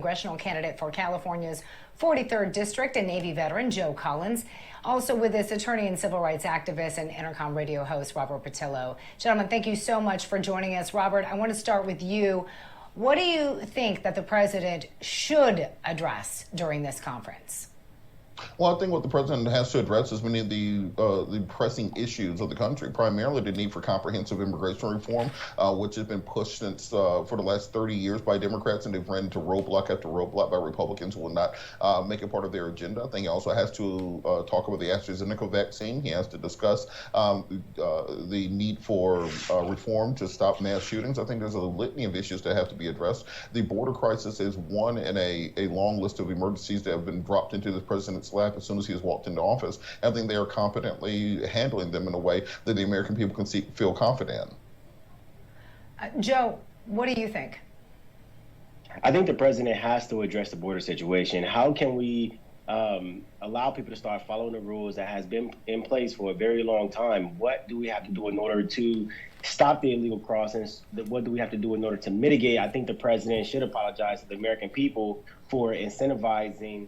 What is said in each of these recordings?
Congressional candidate for California's 43rd District and Navy veteran Joe Collins. Also with us, attorney and civil rights activist and Intercom radio host Robert Patillo. Gentlemen, thank you so much for joining us. Robert, I want to start with you. What do you think that the president should address during this conference? Well, I think what the president has to address is many of the pressing issues of the country, primarily the need for comprehensive immigration reform, which has been pushed since for the last 30 years by Democrats, and they've run into roadblock after roadblock by Republicans who will not make it part of their agenda. I think he also has to talk about the AstraZeneca vaccine. He has to discuss the need for reform to stop mass shootings. I think there's a litany of issues that have to be addressed. The border crisis is one in a long list of emergencies that have been dropped into the president's lap as soon as he has walked into office. I think they are competently handling them in a way that the American people can feel confident in. Joe, what do you think? I think the president has to address the border situation. How can we allow people to start following the rules that has been in place for a very long time? What do we have to do in order to stop the illegal crossings? What do we have to do in order to mitigate? I think the president should apologize to the American people for incentivizing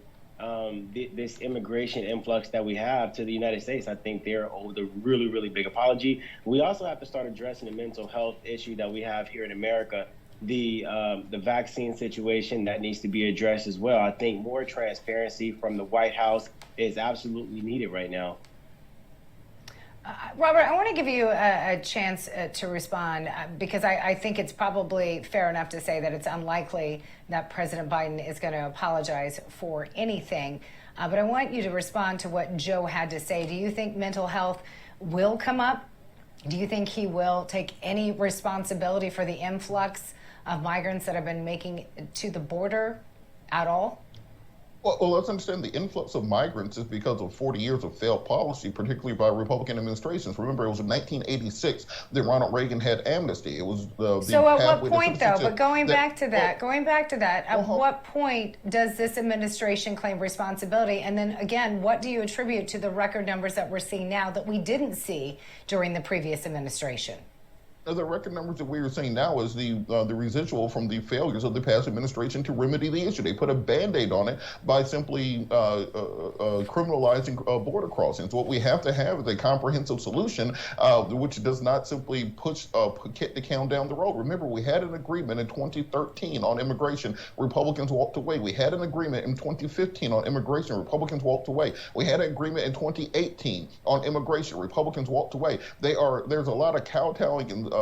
this immigration influx that we have to the United States. I think they're owed a really, really big apology. We also have to start addressing the mental health issue that we have here in America. The vaccine situation that needs to be addressed as well. I think more transparency from the White House is absolutely needed right now. Robert, I want to give you a chance to respond because I think it's probably fair enough to say that it's unlikely that President Biden is going to apologize for anything. But I want you to respond to what Joe had to say. Do you think mental health will come up? Do you think he will take any responsibility for the influx of migrants that have been making it to the border at all? Well, let's understand the influx of migrants is because of 40 years of failed policy, particularly by Republican administrations. Remember, it was in 1986 that Ronald Reagan had amnesty. It was so at what point, though? But going back to that, at what point does this administration claim responsibility? And then again, what do you attribute to the record numbers that we're seeing now that we didn't see during the previous administration? The record numbers that we are seeing now is the residual from the failures of the past administration to remedy the issue. They put a Band-Aid on it by simply criminalizing border crossings. What we have to have is a comprehensive solution, which does not simply kick the can down the road. Remember, we had an agreement in 2013 on immigration. Republicans walked away. We had an agreement in 2015 on immigration. Republicans walked away. We had an agreement in 2018 on immigration. Republicans walked away. There's a lot of kowtowing and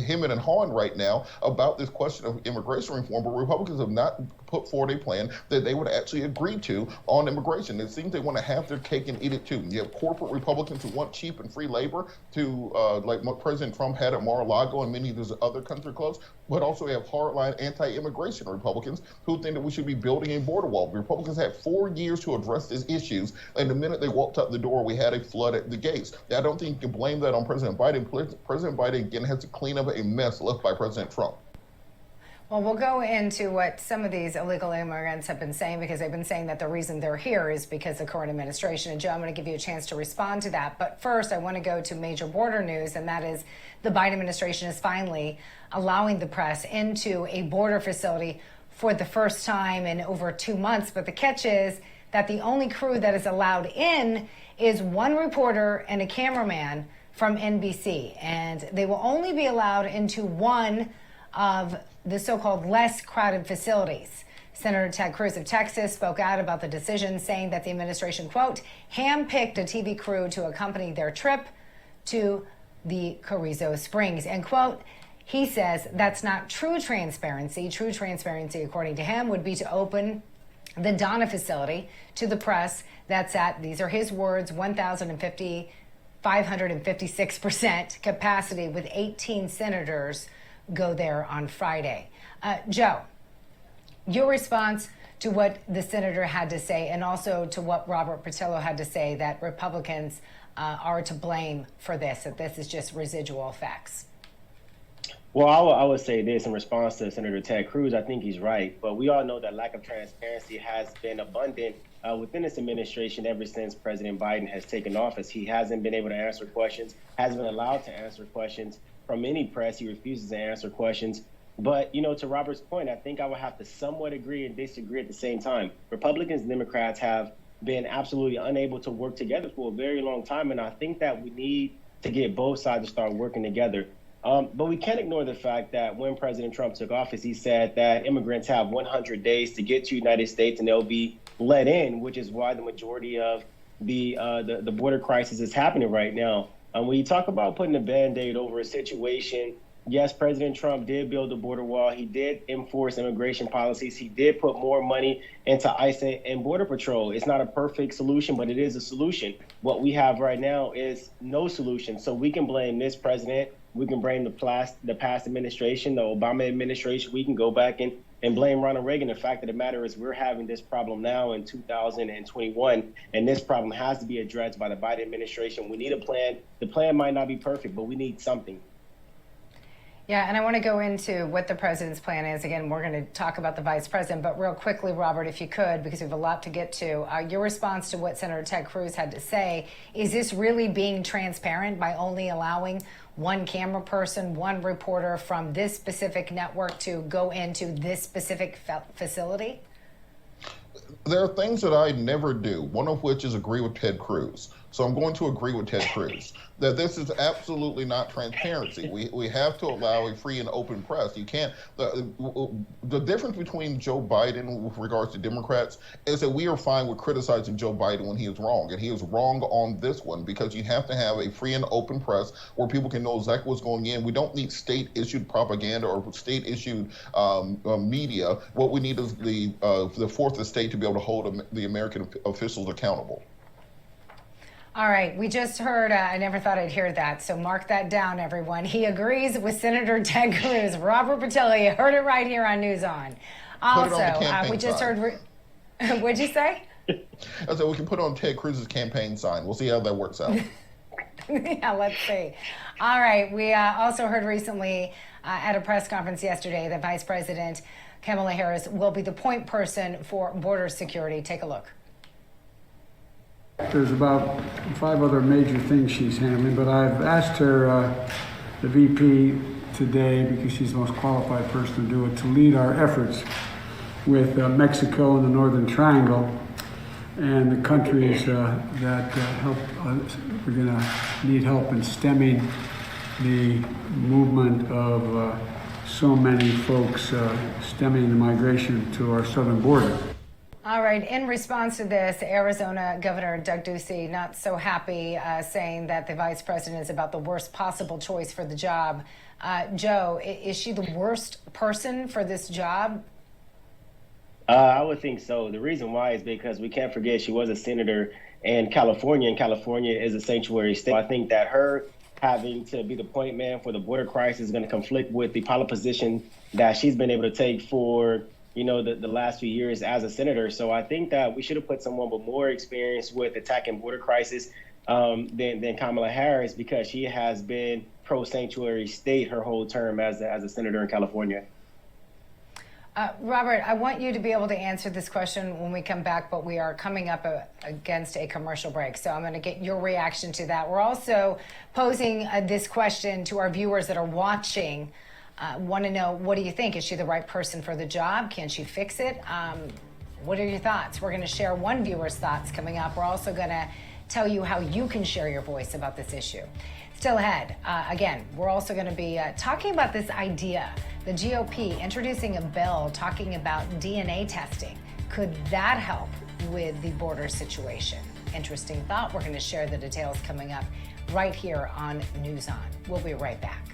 hemming and hawing right now about this question of immigration reform, but Republicans have not put forward a plan that they would actually agree to on immigration. It seems they want to have their cake and eat it too. You have corporate Republicans who want cheap and free labor to, like what President Trump had at Mar-a-Lago and many of those other country clubs, but also we have hardline anti-immigration Republicans who think that we should be building a border wall. Republicans had 4 years to address these issues, and the minute they walked out the door, we had a flood at the gates. I don't think you can blame that on President Biden. President Biden, again, has to clean up a mess left by President Trump. Well, we'll go into what some of these illegal immigrants have been saying, because they've been saying that the reason they're here is because of the current administration. And Joe, I'm going to give you a chance to respond to that. But first, I want to go to major border news, and that is the Biden administration is finally allowing the press into a border facility for the first time in over 2 months. But the catch is that the only crew that is allowed in is one reporter and a cameraman from NBC, and they will only be allowed into one of the so-called less crowded facilities. Senator Ted Cruz of Texas spoke out about the decision, saying that the administration, quote, handpicked a TV crew to accompany their trip to the Carrizo Springs, end quote. He says that's not true transparency. True transparency, according to him, would be to open the Donna facility to the press. That's at, these are his words, 556% capacity, with 18 senators go there on Friday. Joe, your response to what the senator had to say, and also to what Robert Patillo had to say, that Republicans are to blame for this, that this is just residual effects. Well, I would say this in response to Senator Ted Cruz. I think he's right, but we all know that lack of transparency has been abundant within this administration ever since President Biden has taken office. He hasn't been able to answer questions, hasn't been allowed to answer questions from any press. He refuses to answer questions But, to Robert's point, I think I would have to somewhat agree and disagree at the same time. Republicans and Democrats have been absolutely unable to work together for a very long time. And I think that we need to get both sides to start working together. But we can't ignore the fact that when President Trump took office, he said that immigrants have 100 days to get to the United States and they'll be let in, which is why the majority of the border crisis is happening right now. When you talk about putting a Band-Aid over a situation, yes, President Trump did build a border wall. He did enforce immigration policies. He did put more money into ICE and Border Patrol. It's not a perfect solution, but it is a solution. What we have right now is no solution. So we can blame this president. We can blame the past administration, the Obama administration. We can go back and blame Ronald Reagan. The fact of the matter is we're having this problem now in 2021, and this problem has to be addressed by the Biden administration. We need a plan. The plan might not be perfect, but we need something. Yeah, and I want to go into what the president's plan is. Again, we're going to talk about the vice president, but real quickly, Robert, if you could, because we have a lot to get to, your response to what Senator Ted Cruz had to say, is this really being transparent by only allowing one camera person, one reporter from this specific network to go into this specific facility? There are things that I never do, one of which is agree with Ted Cruz. So I'm going to agree with Ted Cruz that this is absolutely not transparency. We have to allow a free and open press. You can't, the difference between Joe Biden with regards to Democrats is that we are fine with criticizing Joe Biden when he is wrong. And he is wrong on this one because you have to have a free and open press where people can know exactly what's going in. We don't need state-issued propaganda or state-issued media. What we need is the fourth estate to be able to hold the American officials accountable. All right, we just heard, I never thought I'd hear that, so mark that down, everyone. He agrees with Senator Ted Cruz. Robert Patilli, you heard it right here on News On. Also, we just heard, what'd you say? I said we can put on Ted Cruz's campaign sign. We'll see how that works out. Yeah, let's see. All right, we also heard recently at a press conference yesterday that Vice President Kamala Harris will be the point person for border security. Take a look. There's about 5 other major things she's handling, but I've asked her, the VP today, because she's the most qualified person to do it, to lead our efforts with Mexico and the Northern Triangle and the countries that help. We're going to need help in stemming the movement of so many folks, stemming the migration to our southern border. All right. In response to this, Arizona Governor Doug Ducey not so happy, saying that the vice president is about the worst possible choice for the job. Joe, is she the worst person for this job? I would think so. The reason why is because we can't forget she was a senator in California, and California is a sanctuary state. I think that her having to be the point man for the border crisis is going to conflict with the pilot position that she's been able to take for the last few years as a senator. So I think that we should have put someone with more experience with attacking border crisis than Kamala Harris, because she has been pro-sanctuary state her whole term as a senator in California. Robert, I want you to be able to answer this question when we come back, but we are coming up against a commercial break. So I'm going to get your reaction to that. We're also posing this question to our viewers that are watching. Want to know, what do you think? Is she the right person for the job? Can she fix it? What are your thoughts? We're going to share one viewer's thoughts coming up. We're also going to tell you how you can share your voice about this issue. Still ahead, again, we're also going to be talking about this idea, the GOP introducing a bill talking about DNA testing. Could that help with the border situation? Interesting thought. We're going to share the details coming up right here on News On. We'll be right back.